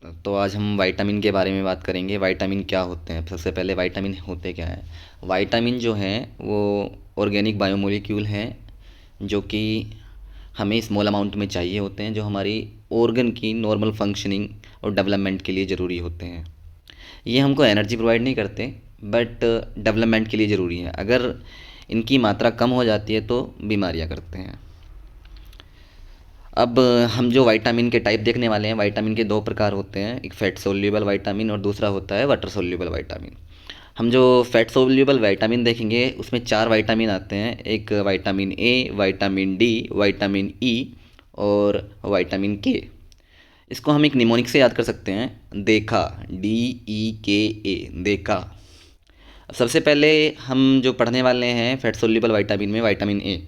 तो आज हम विटामिन के बारे में बात करेंगे। विटामिन क्या होते हैं? सबसे पहले विटामिन होते क्या हैं? विटामिन जो हैं वो ऑर्गेनिक बायोमोलिक्यूल हैं जो कि हमें स्मॉल अमाउंट में चाहिए होते हैं, जो हमारी ऑर्गन की नॉर्मल फंक्शनिंग और डेवलपमेंट के लिए ज़रूरी होते हैं। ये हमको एनर्जी प्रोवाइड नहीं करते, बट डेवलपमेंट के लिए ज़रूरी है। अगर इनकी मात्रा कम हो जाती है तो बीमारियाँ करते हैं। अब हम जो विटामिन के टाइप देखने वाले हैं, विटामिन के दो प्रकार होते हैं, एक फैट सोल्यूबल विटामिन और दूसरा होता है वाटर सोल्यूबल विटामिन। हम जो फैट सोल्यूबल विटामिन देखेंगे उसमें चार विटामिन आते हैं। एक vitamin A, vitamin D, vitamin E और विटामिन के। इसको हम एक निमोनिक से याद कर सकते हैं, देखा, DEKA, देखा। अब सबसे पहले हम जो पढ़ने वाले हैं फैट सोल्यूबल विटामिन में, विटामिन ए।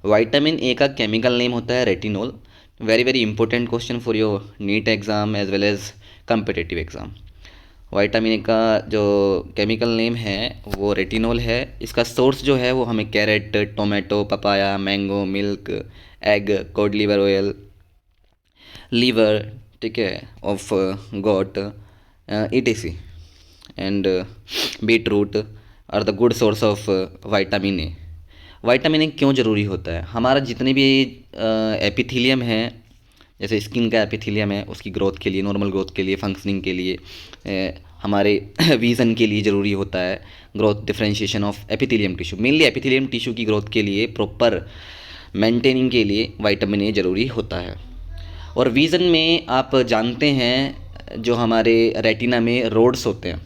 विटामिन ए का केमिकल नेम होता है retinol. Very very important question for your NEET exam as well as competitive exam. Vitamin A का जो केमिकल नेम है वो रेटिनॉल है। इसका सोर्स जो है वो हमें carrot, tomato, papaya, mango, milk, egg, cod liver oil, liver, ठीक है, of goat, ETC and beetroot are the good source of vitamin A. Vitamin A क्यों ज़रूरी होता है? हमारा जितने भी एपिथीलियम है, जैसे स्किन का एपिथीलियम है, उसकी ग्रोथ के लिए, नॉर्मल ग्रोथ के लिए, फंक्शनिंग के लिए, हमारे विज़न के लिए ज़रूरी होता है growth, differentiation of epithelium tissue. Mainly epithelium tissue की ग्रोथ के लिए, प्रॉपर मेंटेनिंग के लिए विटामिन ए ज़रूरी होता है। और विज़न में आप जानते हैं जो हमारे रेटिना में रोड्स होते हैं,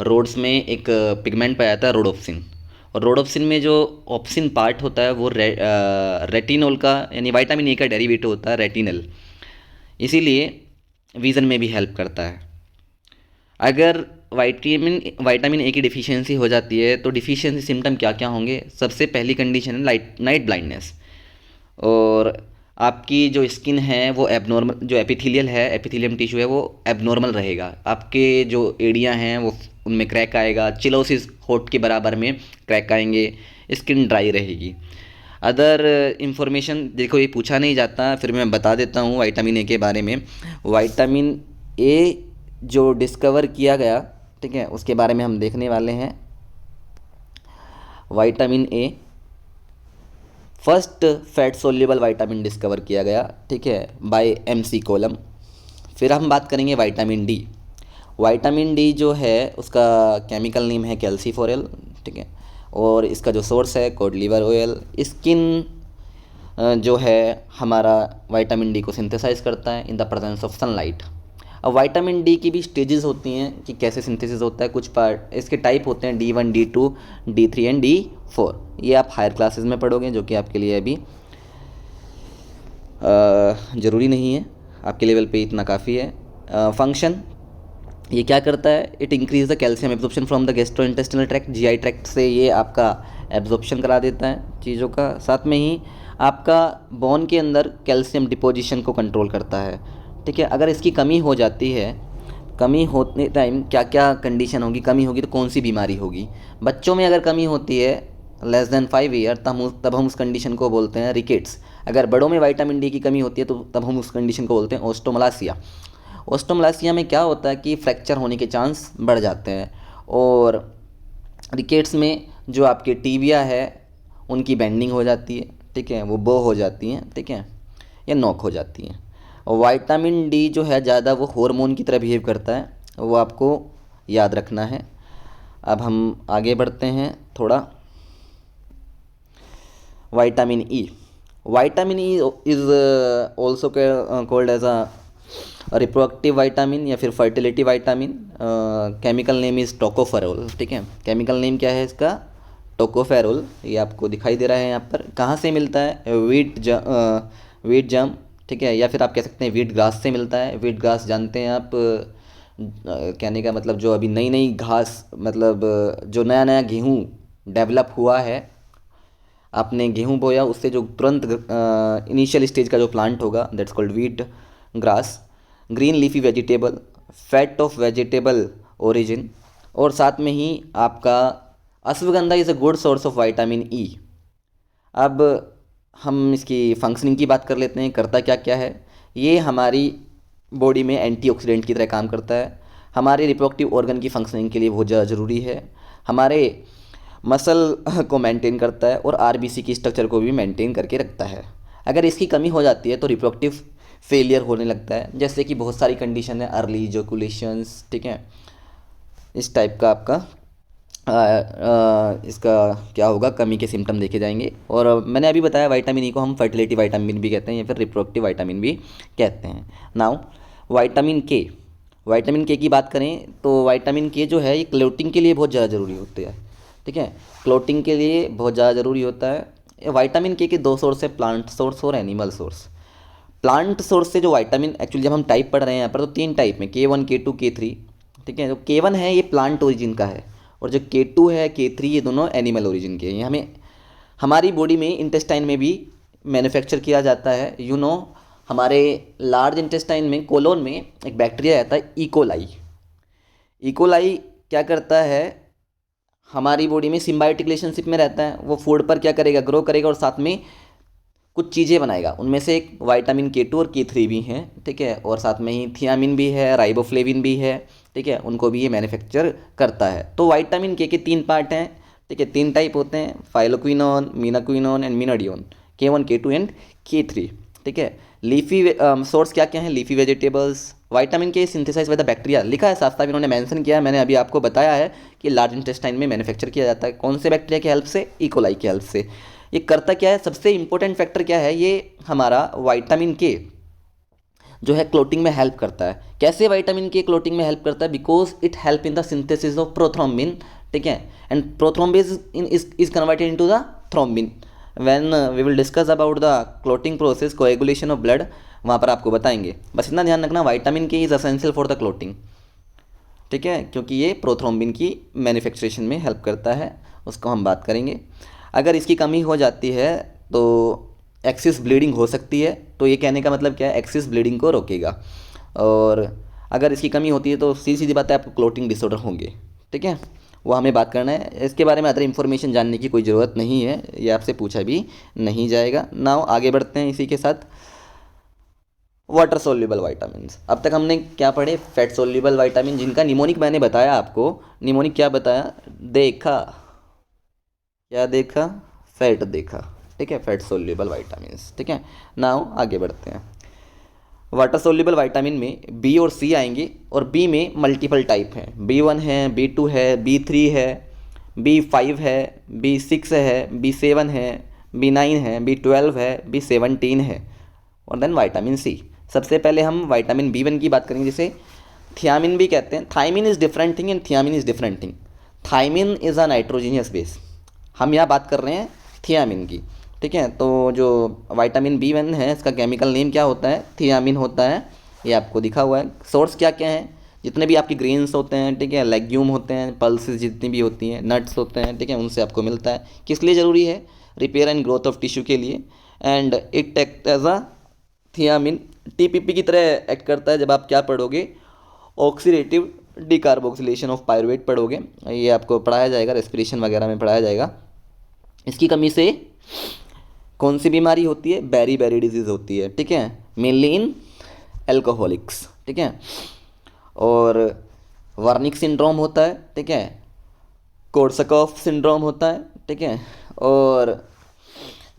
रोड्स में एक पिगमेंट पाया जाता है रोडोप्सिन। और रोडोप्सिन में जो ऑप्सिन पार्ट होता है वो रेटिनॉल का यानी विटामिन ए का डेरिवेटिव होता है रेटिनल, इसीलिए विज़न में भी हेल्प करता है। अगर विटामिन ए की डिफिशियंसी हो जाती है तो डिफिशियंसी सिम्टम क्या क्या होंगे? सबसे पहली कंडीशन है नाइट ब्लाइंडनेस। और आपकी जो स्किन है वो एबनॉर्मल, जो एपिथेलियल है, एपिथेलियम टिश्यू है वो एबनॉर्मल रहेगा। आपके जो एड़ियाँ हैं वो उनमें क्रैक आएगा, चिलोसिस होठ के बराबर में क्रैक आएंगे, स्किन ड्राई रहेगी। अदर इंफॉर्मेशन देखो ये पूछा नहीं जाता, फिर मैं बता देता हूँ विटामिन ए के बारे में। विटामिन ए जो डिस्कवर किया गया, ठीक है, उसके बारे में हम देखने वाले हैं। Vitamin A first fat soluble vitamin discover किया गया, ठीक है, बाय MC कोलम। फिर हम बात करेंगे विटामिन डी। विटामिन डी जो है उसका केमिकल नेम है कैल्सीफोरेल, ठीक है, और इसका जो सोर्स है कोड लीवर ऑयल। स्किन जो है हमारा विटामिन डी को सिंथेसाइज करता है in the presence of sunlight. अब विटामिन डी की भी स्टेजेस होती हैं कि कैसे सिंथेसिस होता है। कुछ पार्ट इसके टाइप होते हैं D1, D2, D3 and D4। ये आप हायर क्लासेस में पढ़ोगे, जो कि आपके लिए अभी ज़रूरी नहीं है, आपके लेवल पे इतना काफ़ी है। फंक्शन ये क्या करता है? It increase the calcium absorption from the gastrointestinal tract, GI tract से ये आपका एब्जॉर्प्शन करा देता है चीज़ों का। साथ में ही आपका बोन के अंदर कैल्शियम डिपोजिशन को कंट्रोल करता है, ठीक है। अगर इसकी कमी हो जाती है, कमी होने टाइम क्या क्या कंडीशन होगी, कमी होगी तो कौन सी बीमारी होगी? बच्चों में अगर कमी होती है लेस देन 5 ईयर, तब हम उस कंडीशन को बोलते हैं रिकेट्स। अगर बड़ों में विटामिन डी की कमी होती है तो तब हम उस कंडीशन को बोलते हैं ओस्टोमलासिया। ओस्टोमलासिया में क्या होता है कि फ्रैक्चर होने के चांस बढ़ जाते हैं। और रिकेट्स में जो आपके टीबिया है उनकी बेंडिंग हो जाती है, ठीक है, वो बो हो जाती हैं, ठीक है, या नॉक हो जाती हैं। और विटामिन डी जो है ज़्यादा वो हार्मोन की तरह बिहेव करता है, वो आपको याद रखना है। अब हम आगे बढ़ते हैं थोड़ा। Vitamin E. Vitamin E is also called as a reproductive vitamin या फिर fertility vitamin. Chemical name is tocopherol, ठीक है। केमिकल नेम क्या है इसका? टोकोफेरोल। ये आपको दिखाई दे रहा है यहाँ पर। कहाँ से मिलता है? वीट जम, ठीक है, या फिर आप कह सकते हैं वीट घास से मिलता है। वीट घास जानते हैं आप? कहने का मतलब जो अभी नई नई घास, मतलब जो नया नया गेहूँ डेवलप हुआ है, आपने गेहूँ बोया, उससे जो तुरंत इनिशियल स्टेज का जो प्लांट होगा that's called wheat grass. Green leafy vegetable, fat of vegetable origin. और साथ में ही आपका ashwagandha is a good source of vitamin E. अब हम इसकी फंक्शनिंग की बात कर लेते हैं, करता क्या क्या है। ये हमारी बॉडी में एंटीऑक्सीडेंट की तरह काम करता है, हमारे रिप्रोडक्टिव ऑर्गन की फंक्शनिंग के लिए बहुत ज़्यादा ज़रूरी है, हमारे मसल को मेंटेन करता है और आरबीसी की स्ट्रक्चर को भी मेंटेन करके रखता है। अगर इसकी कमी हो जाती है तो रिप्रोडक्टिव फेलियर होने लगता है, जैसे कि बहुत सारी कंडीशन है, अर्ली इजैकुलेशंस, ठीक है, इस टाइप का आपका इसका क्या होगा, कमी के सिम्टम देखे जाएंगे। और मैंने अभी बताया विटामिन ई को हम फर्टिलिटी विटामिन भी कहते हैं या फिर रिप्रोडक्टिव विटामिन भी कहते हैं। नाउ विटामिन के की बात करें तो विटामिन के जो है ये क्लोटिंग के लिए बहुत ज़्यादा ज़रूरी होते हैं, ठीक है, क्लोटिंग के लिए बहुत ज़्यादा ज़रूरी होता है। विटामिन के दो सोर्स है, प्लांट सोर्स और एनिमल सोर्स। प्लांट सोर्स से जो विटामिन, एक्चुअली जब हम टाइप पढ़ रहे हैं यहाँ पर तो 3 टाइप में, K1 K2 K3, ठीक है। जो K1 है ये प्लांट ओरिजिन का है और जो K2 है K3 ये दोनों एनिमल ओरिजिन के हैं। ये हमें हमारी बॉडी में इंटेस्टाइन में भी मैन्युफैक्चर किया जाता है। हमारे लार्ज इंटेस्टाइन में कोलोन में एक बैक्टीरिया आता है इकोलाई। इकोलाई क्या करता है, हमारी बॉडी में सिम्बायोटिक रिलेशनशिप में रहता है, वो फूड पर क्या करेगा, ग्रो करेगा और साथ में कुछ चीज़ें बनाएगा। उनमें से एक विटामिन K2 और K3 भी हैं, ठीक है, और साथ में ही थियामिन भी है, राइबोफ्लेविन भी है, ठीक है, उनको भी ये मैन्युफैक्चर करता है। तो विटामिन के 3 पार्ट हैं, ठीक है, 3 टाइप होते हैं, phylloquinone, menaquinone and menadione, K1 K2 and K3, ठीक है। लीफी सोर्स क्या क्या है, leafy vegetables. Vitamin K synthesised by the bacteria लिखा है साफ साफ, इन्होंने मेंशन किया है, मैंने अभी आपको बताया है कि लार्ज इंटेस्टाइन में मैन्युफैक्चर किया जाता है। कौन से बैक्टीरिया की हेल्प से, इकोलाई की हेल्प से। ये करता क्या है, सबसे इंपॉर्टेंट फैक्टर क्या है, ये हमारा विटामिन के जो है क्लोटिंग में हेल्प करता है। कैसे विटामिन के क्लोटिंग में हेल्प करता है, because it help in the synthesis of prothrombin, ठीक है, and prothrombin is converted into the thrombin. When we will discuss about the clotting process, coagulation of blood, वहाँ पर आपको बताएंगे। बस इतना ध्यान रखना, विटामिन के is essential for the clotting, ठीक है, क्योंकि ये प्रोथ्रोम्बिन की मैन्युफैक्चरेशन में हेल्प करता है, उसको हम बात करेंगे। अगर इसकी कमी हो जाती है तो एक्सिस ब्लीडिंग हो सकती है। तो ये कहने का मतलब क्या है, एक्सिस ब्लीडिंग को रोकेगा। और अगर इसकी कमी होती है तो सीधी सीधी बात है, आपको क्लोटिंग डिसऑर्डर होंगे, ठीक है, वो हमें बात करना है। इसके बारे में अदर इन्फॉर्मेशन जानने की कोई ज़रूरत नहीं है, ये आपसे पूछा भी नहीं जाएगा। नाउ आगे बढ़ते हैं इसी के साथ, वाटर सोल्यूबल वाइटामिन। अब तक हमने क्या पढ़े, फैट सोल्यूबल वाइटामिन, जिनका निमोनिक मैंने बताया आपको। निमोनिक क्या बताया, देखा, क्या देखा, फैट देखा, ठीक है, फैट सोल्यूबल वाइटामिन्स, ठीक है। नाउ आगे बढ़ते हैं। वाटर सोल्यूबल वाइटामिन में बी और सी आएंगे और बी में मल्टीपल टाइप हैं, B1 है, B2 है, B3 है, B5 है, B6 है, B7 है, B9 है, B12 है, B17 है, और देन वाइटामिन सी। सबसे पहले हम वाइटामिन B1 की बात करेंगे, जिसे थियामिन भी कहते हैं। Thymine is different thing and thiamine is different thing. Thymine is a nitrogenous base, हम यहाँ बात कर रहे हैं थियामिन की, ठीक है। तो जो विटामिन B1 है इसका केमिकल नेम क्या होता है, थियामिन होता है, ये आपको दिखा हुआ है। सोर्स क्या क्या है, जितने भी आपके ग्रेन्स होते हैं, ठीक है, लेग्यूम होते हैं, पल्सेस जितनी भी होती हैं, नट्स होते हैं, ठीक है, उनसे आपको मिलता है। किस लिए ज़रूरी है, repair and growth of tissue के लिए। And it act as a thiamine, TPP की तरह एक्ट करता है। जब आप क्या पढ़ोगे, ऑक्सीडेटिव डिकार्बोक्सिलेशन ऑफ पायरुवेट पढ़ोगे, ये आपको पढ़ाया जाएगा, रेस्पिरेशन वगैरह में पढ़ाया जाएगा। इसकी कमी से कौन सी बीमारी होती है, बेरी बेरी डिजीज़ होती है, ठीक है, मेनली इन एल्कोहलिक्स, ठीक है। और वर्निक सिंड्रोम होता है, ठीक है, कोर्सकॉफ सिंड्रोम होता है, ठीक है। और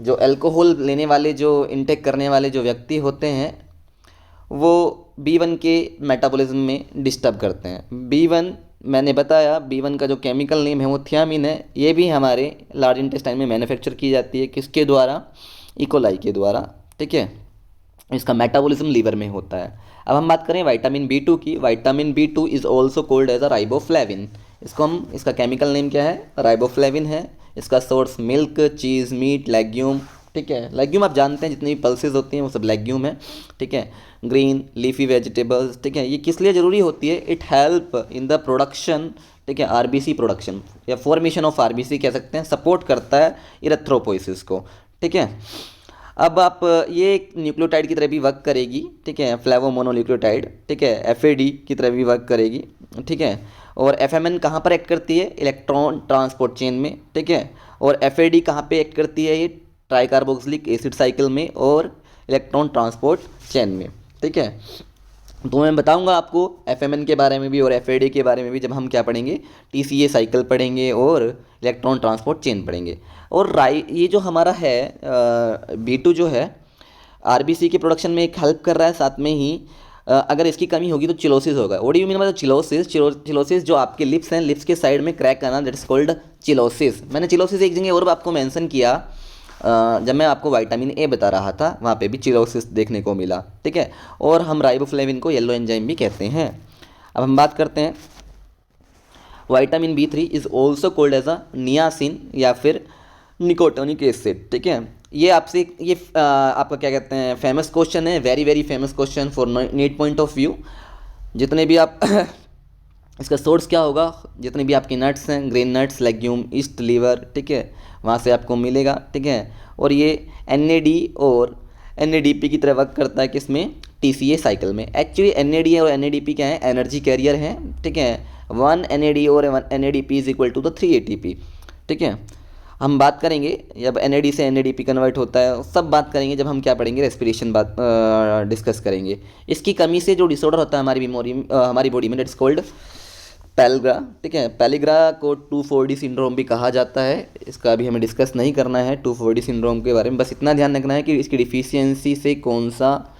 जो अल्कोहल लेने वाले, जो इनटेक करने वाले जो व्यक्ति होते हैं, वो B1 के मेटाबॉलिज्म में डिस्टर्ब करते हैं। B1 मैंने बताया, B1 का जो केमिकल नेम है वो थियामिन है। ये भी हमारे लार्ज इंटेस्टाइन में मैन्युफैक्चर की जाती है, किसके द्वारा, इकोलाई के द्वारा, ठीक है। इसका मेटाबॉलिज्म लीवर में होता है। अब हम बात करें विटामिन B2 की। Vitamin B2 is also called as a riboflavin. इसका केमिकल नेम क्या है, राइबोफ्लेविन है। इसका source milk, cheese, meat, legume, ठीक है। लेग्यूम आप जानते हैं, जितनी भी पल्सेस होती हैं वो सब लेग्यूम है, ठीक है। ग्रीन लीफी वेजिटेबल्स, ठीक है। ये किस लिए ज़रूरी होती है, it help in the production, ठीक है, आरबीसी प्रोडक्शन या फॉर्मेशन ऑफ आरबीसी कह सकते हैं, सपोर्ट करता है इरेथ्रोपोइसिस को, ठीक है। अब आप ये एक न्यूक्लियोटाइड की तरह भी वर्क करेगी, ठीक है, फ्लेवोमोनोन्यूक्लियोटाइड, ठीक है, FAD की तरह भी वर्क करेगी, ठीक है। और FMN कहाँ पर एक्ट करती है, इलेक्ट्रॉन ट्रांसपोर्ट चेन में, ठीक है। और FAD कहाँ पे एक्ट करती है, ये ट्राइकार्बोक्सिलिक एसिड साइकिल में और इलेक्ट्रॉन ट्रांसपोर्ट चेन में, ठीक है। तो मैं बताऊंगा आपको एफएमएन के बारे में भी और एफएडी के बारे में भी, जब हम क्या पढ़ेंगे, टीसीए साइकिल पढ़ेंगे और इलेक्ट्रॉन ट्रांसपोर्ट चेन पढ़ेंगे। और ये जो हमारा है B2 जो है आरबीसी के प्रोडक्शन में एक हेल्प कर रहा है, साथ में ही अगर इसकी कमी होगी तो चिलोसिस होगा। What do you mean by cheilosis? Cheilosis जो आपके लिप्स हैं, लिप्स के साइड में क्रैक आना, दैट इज कॉल्ड चिलोसिस। मैंने चिलोसिस एक जगह और आपको मेंशन किया, जब मैं आपको विटामिन ए बता रहा था, वहाँ पे भी चिलोसिस देखने को मिला, ठीक है। और हम राइबोफ्लेविन को येलो एंजाइम भी कहते हैं। अब हम बात करते हैं vitamin B3 is also called as a niacin या फिर निकोटोनिक एसिड, ठीक है। ये आपसे ये आपका क्या कहते हैं, फेमस क्वेश्चन है, very very famous question for NEET point of view. जितने भी आप इसका सोर्स क्या होगा, जितने भी आपके नट्स हैं, grain nuts, legume, yeast, liver, ठीक है, वहाँ से आपको मिलेगा, ठीक है। और ये NAD और NADP की तरह वर्क करता है किसमें, TCA साइकिल में। एक्चुअली NAD और NADP क्या है, एनर्जी कैरियर हैं, ठीक है। 1 NAD और 1 NADP is equal to the 3 ATP, ठीक है। हम बात करेंगे जब NAD से NADP कन्वर्ट होता है, सब बात करेंगे जब हम क्या पढ़ेंगे, रेस्पिरेशन बात डिस्कस करेंगे। इसकी कमी से जो डिसऑर्डर होता है हमारी बॉडी में, दैट्स कॉल्ड पेलिग्रा, ठीक है। पेलिग्रा को 2,4-D सिंड्रोम भी कहा जाता है। इसका अभी हमें डिस्कस नहीं करना है 2,4-D सिंड्रोम के बारे में, बस इतना ध्यान रखना है कि इसकी डिफिशियंसी से कौन सा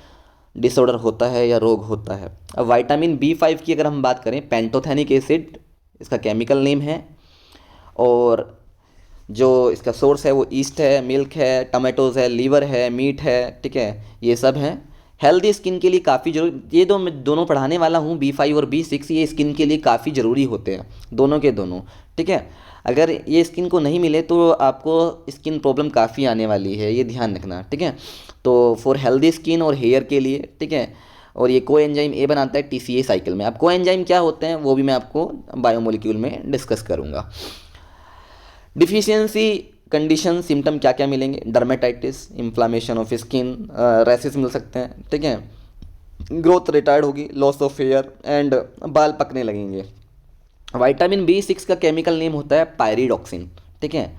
डिसऑर्डर होता है या रोग होता है। अब विटामिन B5 की अगर हम बात करें, पेंटोथेनिक एसिड इसका केमिकल नेम है, और जो इसका सोर्स है वो ईस्ट है, मिल्क है, टमाटोज़ है, लीवर है, मीट है, ठीक है, ये सब हैं। हेल्दी स्किन के लिए काफ़ी जरूरी, ये मैं दोनों पढ़ाने वाला हूँ, B5 और B6, ये स्किन के लिए काफ़ी ज़रूरी होते हैं, दोनों के दोनों, ठीक है। अगर ये स्किन को नहीं मिले तो आपको स्किन प्रॉब्लम काफ़ी आने वाली है, ये ध्यान रखना, ठीक है। तो फॉर हेल्दी स्किन और हेयर के लिए, ठीक है। और ये को एंजाइम ए बनाता है TCA साइकिल में। अब को एंजाइम क्या होते हैं वो भी मैं आपको बायोमोलिक्यूल में डिस्कस करूँगा। डिफिशियंसी कंडीशन सिम्टम क्या क्या मिलेंगे, dermatitis, inflammation of skin, rashes मिल सकते हैं, ठीक है। ग्रोथ रिटार्ड होगी, लॉस ऑफ हेयर एंड बाल पकने लगेंगे। विटामिन B6 का केमिकल नेम होता है पायरिडॉक्सिन, ठीक है।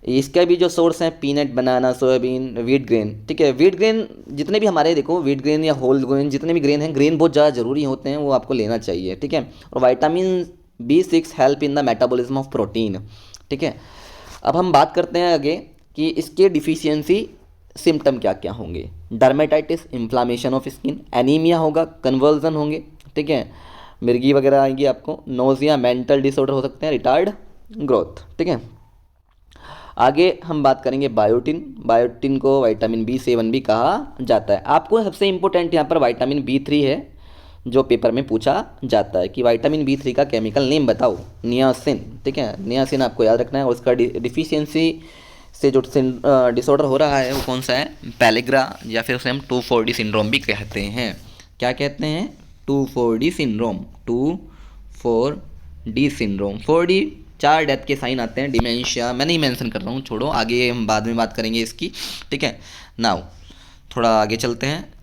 इसका भी जो सोर्स है पीनट, बनाना, सोयाबीन, व्हीट ग्रेन, ठीक है। व्हीट ग्रेन जितने भी हमारे देखो, व्हीट ग्रेन या होल ग्रेन, जितने भी ग्रेन हैं, ग्रेन बहुत ज़्यादा जरूरी होते हैं, वो आपको लेना चाहिए, ठीक है। और vitamin B6 help in the metabolism of protein, ठीक है। अब हम बात करते हैं आगे कि इसके डिफिशियंसी सिम्टम क्या क्या होंगे। Dermatitis, inflammation of skin, anaemia होगा, कन्वर्जन होंगे, ठीक है, मिर्गी वगैरह आएंगी आपको, नोजिया, मेंटल डिसऑर्डर हो सकते हैं, रिटार्ड ग्रोथ, ठीक है। आगे हम बात करेंगे बायोटिन। बायोटिन को विटामिन B7 भी कहा जाता है। आपको सबसे इंपॉर्टेंट यहाँ पर विटामिन B3 है, जो पेपर में पूछा जाता है कि विटामिन B3 का केमिकल नेम बताओ, नियासिन, ठीक है। नियासिन आपको याद रखना है। और उसका डिफिशियंसी से जो डिसऑर्डर हो रहा है वो कौन सा है, पेलिग्रा, या फिर उसे हम 2,4-D सिंड्रोम भी कहते हैं। क्या कहते हैं, 2,4-D syndrome, 2,4-D syndrome. 4D 4 death के साइन आते हैं, डिमेंशिया मैं नहीं मेंशन कर रहा हूँ, छोड़ो, आगे हम बाद में बात करेंगे इसकी, ठीक है। नाउ थोड़ा आगे चलते हैं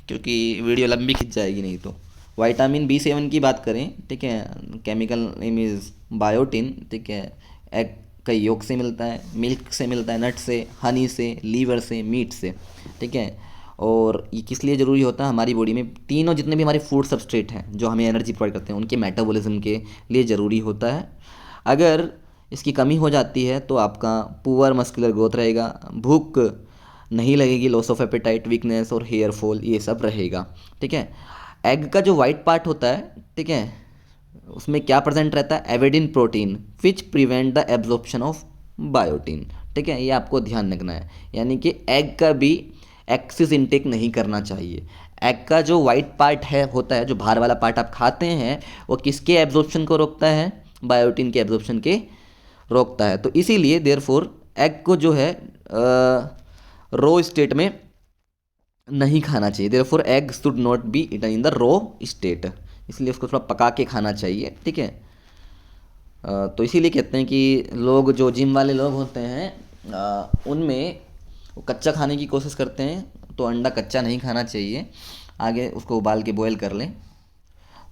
क्योंकि वीडियो लंबी खिंच जाएगी नहीं तो। विटामिन B7 की बात करें, ठीक है, केमिकल नेम इज़ बायोटिन, ठीक है। एग का योग से मिलता है, मिल्क से मिलता है, नट से, हनी से, लीवर से, मीट से, ठीक है। और ये किस लिए ज़रूरी होता है, हमारी बॉडी में तीनों जितने भी हमारे फूड सबस्ट्रेट हैं जो हमें एनर्जी प्रोवाइड करते हैं, उनके मेटाबॉलिज्म के लिए ज़रूरी होता है। अगर इसकी कमी हो जाती है तो आपका पुअर मस्कुलर ग्रोथ रहेगा, भूख नहीं लगेगी, लॉस ऑफ एपेटाइट, वीकनेस और हेयर फॉल, ये सब रहेगा, ठीक है। एग का जो वाइट पार्ट होता है, ठीक है, उसमें क्या प्रेजेंट रहता है, avidin protein, which prevent the absorption of biotin, ठीक है। ये आपको ध्यान रखना है, यानी कि एग का भी एक्सिस इनटेक नहीं करना चाहिए। एग का जो वाइट पार्ट है होता है, जो बाहर वाला पार्ट आप खाते हैं, वो किसके एब्जॉर्प्शन को रोकता है, बायोटिन के एब्जॉर्प्शन के रोकता है। तो इसीलिए देयरफॉर एग को जो है रो स्टेट में नहीं खाना चाहिए। Therefore egg should not be eaten in the raw state, इसलिए उसको थोड़ा पका के खाना चाहिए, ठीक है। तो इसीलिए कहते हैं कि लोग जो जिम वाले लोग होते हैं उनमें वो कच्चा खाने की कोशिश करते हैं, तो अंडा कच्चा नहीं खाना चाहिए, आगे उसको उबाल के बॉयल कर लें।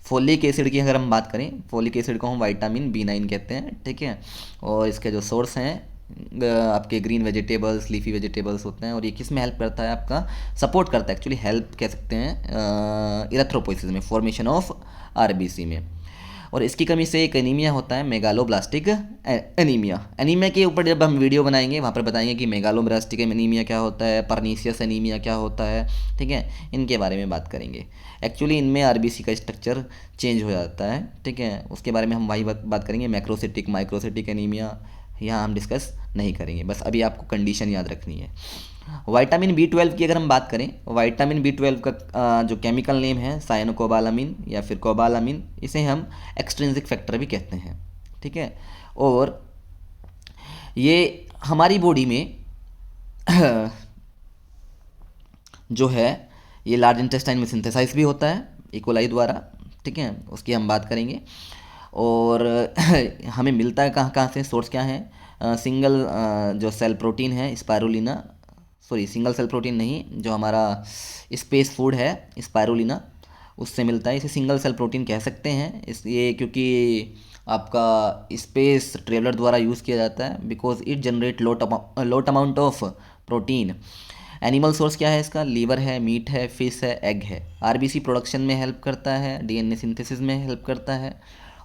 फोलिक एसिड की अगर हम बात करें, फोलिक एसिड को हम विटामिन B9 कहते हैं, ठीक है। और इसके जो सोर्स हैं आपके ग्रीन वेजिटेबल्स, लीफी वेजिटेबल्स होते हैं, और ये किस में हेल्प करता है, आपका सपोर्ट करता है, एक्चुअली हेल्प कह सकते हैं इरेथ्रोपोइसिस में, फॉर्मेशन ऑफ आरबीसी में। और इसकी कमी से एक एनीमिया होता है, मेगालोब्लास्टिक एनीमिया। एनीमिया के ऊपर जब हम वीडियो बनाएंगे वहाँ पर बताएंगे कि मेगालोब्लास्टिक एनीमिया क्या होता है, परनीसियस एनीमिया क्या होता है, ठीक है, इनके बारे में बात करेंगे। एक्चुअली इनमें आरबीसी का स्ट्रक्चर चेंज हो जाता है, ठीक है, उसके बारे में हम वही बात करेंगे। मैक्रोसिटिक, माइक्रोसिटिक एनीमिया यहाँ हम डिस्कस नहीं करेंगे, बस अभी आपको कंडीशन याद रखनी है। विटामिन B12 की अगर हम बात करें, विटामिन B12 का जो केमिकल नेम है साइनोकोबालामिन या फिर कोबालामिन, इसे हम एक्सट्रिंसिक फैक्टर भी कहते हैं, ठीक है। और ये हमारी बॉडी में जो है ये लार्ज इंटेस्टाइन में सिंथेसाइज भी होता है इकोलाई द्वारा, ठीक है, उसकी हम बात करेंगे। और हमें मिलता है कहाँ कहाँ से, सोर्स क्या है, सिंगल जो सेल प्रोटीन है spirulina, sorry single cell protein नहीं, जो हमारा स्पेस फूड है स्पाइरुलिना, उससे मिलता है। इसे सिंगल सेल प्रोटीन कह सकते हैं इसलिए क्योंकि आपका स्पेस ट्रेवलर द्वारा यूज़ किया जाता है, because it generate lot amount of protein. Animal source क्या है इसका, लीवर है, मीट है, फिश है, एग है। आरबीसी प्रोडक्शन में हेल्प करता है, डीएनए सिंथेसिस में हेल्प करता है,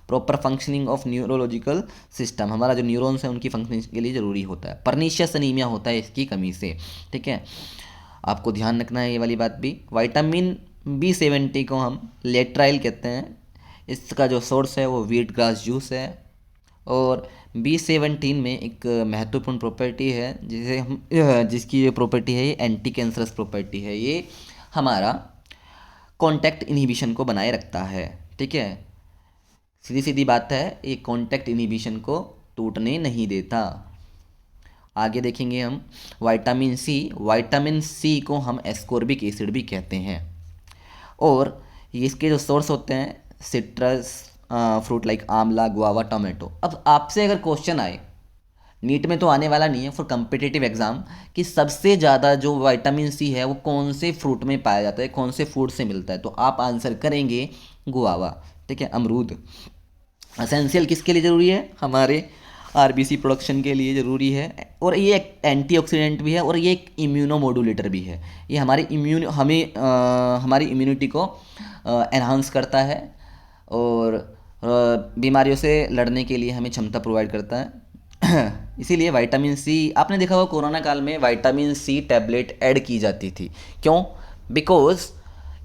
proper functioning of neurological system, हमारा जो न्यूरॉन्स है उनकी फंक्शनिंग के लिए ज़रूरी होता है। परनीशियस एनीमिया होता है इसकी कमी से, ठीक है, आपको ध्यान रखना है ये वाली बात भी। विटामिन B70 को हम लेट्राइल कहते हैं, इसका जो सोर्स है वो व्हीट ग्रास जूस है। और B17 में एक महत्वपूर्ण प्रॉपर्टी है जिसे हम जिसकी ये प्रॉपर्टी है, ये एंटी कैंसरस प्रॉपर्टी है, ये हमारा कॉन्टैक्ट इनहिबिशन को बनाए रखता है, ठीक है, सीधी सीधी बात है, ये कॉन्टैक्ट इनहिबिशन को टूटने नहीं देता। आगे देखेंगे हम विटामिन सी को हम एस्कॉर्बिक एसिड भी कहते हैं। और इसके जो सोर्स होते हैं सिट्रस फ्रूट लाइक आंवला, गुआवा, टोमेटो। अब आपसे अगर क्वेश्चन आए, नीट में तो आने वाला नहीं है, फॉर कम्पिटिटिव एग्जाम, कि सबसे ज़्यादा जो विटामिन सी है वो कौन से फ्रूट में पाया जाता है, कौन से फूड से मिलता है, तो आप आंसर करेंगे गुआवा, ठीक है, अमरूद। एसेंशियल किसके लिए ज़रूरी है, हमारे आरबीसी प्रोडक्शन के लिए ज़रूरी है। और ये एक एंटीऑक्सीडेंट भी है और ये एक इम्यूनोमोडुलेटर भी है, ये हमारी हमारी इम्यूनिटी को एनहांस करता है और बीमारियों से लड़ने के लिए हमें क्षमता प्रोवाइड करता है। इसीलिए विटामिन सी, आपने देखा होगा कोरोना काल में विटामिन सी टैबलेट ऐड की जाती थी, क्यों, बिकॉज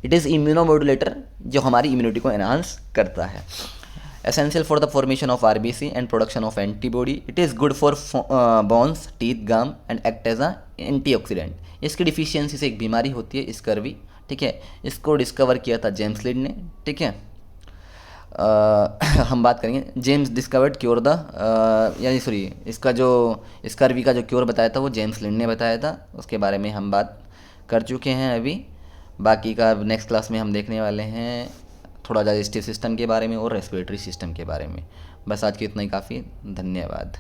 इट इज़ इम्यूनोमोडुलेटर जो हमारी इम्यूनिटी को एनहांस करता है। Essential for the formation of RBC and production of antibody. It is good for bones, teeth, gum and act as a antioxidant. इसकी डिफिशियंसी से एक बीमारी होती है स्कर्वी, ठीक है, इसको डिस्कवर किया था जेम्स लिड ने, ठीक है। हम बात करेंगे, जेम्स डिस्कवर्ड क्योर द यानी सॉरी इसका जो स्कर्वी का जो क्योर बताया था वो जेम्स लिड ने बताया था, उसके बारे में हम बात कर चुके हैं अभी। बाकी का नेक्स्ट क्लास में हम देखने वाले हैं थोड़ा डाइजेस्टिव सिस्टम के बारे में और रेस्पिरेटरी सिस्टम के बारे में। बस आज की इतना ही काफ़ी, धन्यवाद।